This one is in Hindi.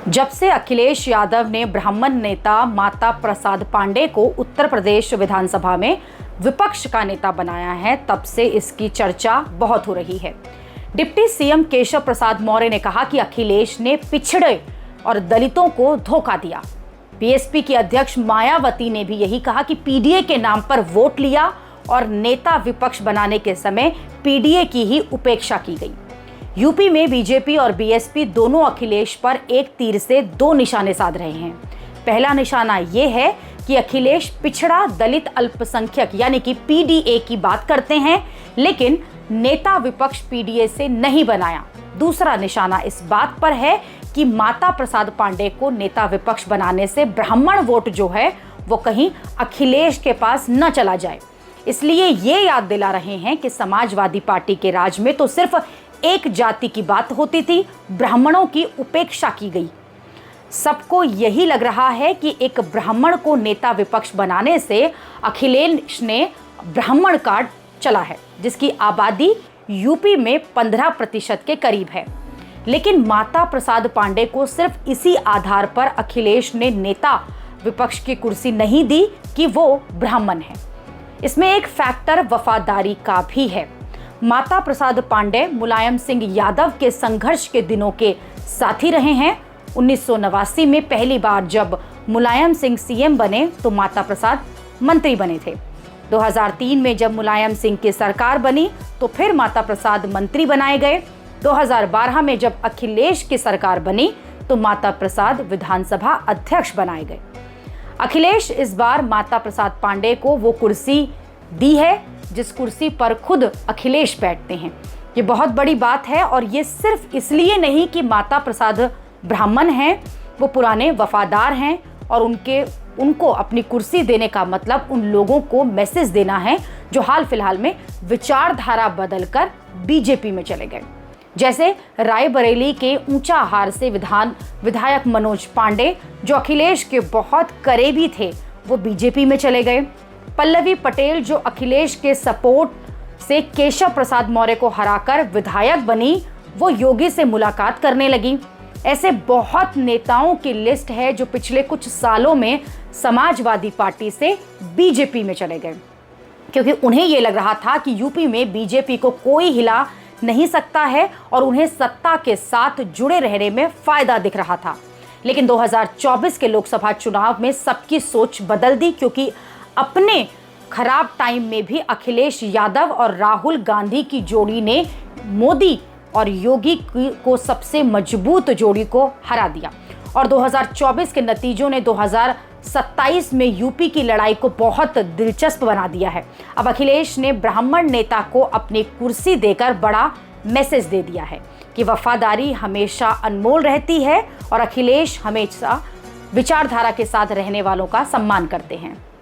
जब से अखिलेश यादव ने ब्राह्मण नेता माता प्रसाद पांडे को उत्तर प्रदेश विधानसभा में विपक्ष का नेता बनाया है, तब से इसकी चर्चा बहुत हो रही है। डिप्टी सीएम केशव प्रसाद मौर्य ने कहा कि अखिलेश ने पिछड़े और दलितों को धोखा दिया। बीएसपी की अध्यक्ष मायावती ने भी यही कहा कि पीडीए के नाम पर वोट लिया और नेता विपक्ष बनाने के समय पीडीए की ही उपेक्षा की गई। यूपी में बीजेपी और बीएसपी दोनों अखिलेश पर एक तीर से दो निशाने साध रहे हैं। पहला निशाना यह है कि अखिलेश पिछड़ा दलित अल्पसंख्यक यानी कि पीडीए की बात करते हैं, लेकिन नेता विपक्ष पीडीए से नहीं बनाया। दूसरा निशाना इस बात पर है कि माता प्रसाद पांडे को नेता विपक्ष बनाने से ब्राह्मण वोट जो है वो कहीं अखिलेश के पास न चला जाए। इसलिए ये याद दिला रहे हैं कि समाजवादी पार्टी के राज में तो सिर्फ एक जाति की बात होती थी, ब्राह्मणों की उपेक्षा की गई। सबको यही लग रहा है कि एक ब्राह्मण को नेता विपक्ष बनाने से अखिलेश ने ब्राह्मण कार्ड चला है, जिसकी आबादी यूपी में 15% के करीब है। लेकिन माता प्रसाद पांडे को सिर्फ इसी आधार पर अखिलेश ने नेता विपक्ष की कुर्सी नहीं दी कि वो ब्राह्मण है। इसमें एक फैक्टर वफादारी का भी है। माता प्रसाद पांडे मुलायम सिंह यादव के संघर्ष के दिनों के साथी रहे हैं। 1989 में पहली बार जब मुलायम सिंह सीएम बने तो माता प्रसाद मंत्री बने थे। 2003 में जब मुलायम सिंह की सरकार बनी तो फिर माता प्रसाद मंत्री बनाए गए। 2012 में जब अखिलेश की सरकार बनी तो माता प्रसाद विधानसभा अध्यक्ष बनाए गए। अखिलेश इस बार माता प्रसाद पांडे को वो कुर्सी दी है जिस कुर्सी पर खुद अखिलेश बैठते हैं। ये बहुत बड़ी बात है और ये सिर्फ इसलिए नहीं कि माता प्रसाद ब्राह्मण हैं, वो पुराने वफादार हैं और उनको अपनी कुर्सी देने का मतलब उन लोगों को मैसेज देना है जो हाल फिलहाल में विचारधारा बदलकर बीजेपी में चले गए। जैसे रायबरेली के ऊंचाहार से विधायक मनोज पांडे जो अखिलेश के बहुत करीबी थे, वो बीजेपी में चले गए। पल्लवी पटेल जो अखिलेश के सपोर्ट से केशव प्रसाद मौर्य को हराकर विधायक बनी, वो योगी से मुलाकात करने लगी। ऐसे बहुत नेताओं की लिस्ट है जो पिछले कुछ सालों में समाजवादी पार्टी से बीजेपी में चले गए, क्योंकि उन्हें ये लग रहा था कि यूपी में बीजेपी को कोई हिला नहीं सकता है और उन्हें सत्ता के साथ जुड़े रहने में फायदा दिख रहा था। लेकिन 2024 के लोकसभा चुनाव में सबकी सोच बदल दी, क्योंकि अपने खराब टाइम में भी अखिलेश यादव और राहुल गांधी की जोड़ी ने मोदी और योगी को सबसे मजबूत जोड़ी को हरा दिया और 2024 के नतीजों ने 2027 में यूपी की लड़ाई को बहुत दिलचस्प बना दिया है। अब अखिलेश ने ब्राह्मण नेता को अपनी कुर्सी देकर बड़ा मैसेज दे दिया है कि वफादारी हमेशा अनमोल रहती है और अखिलेश हमेशा विचारधारा के साथ रहने वालों का सम्मान करते हैं।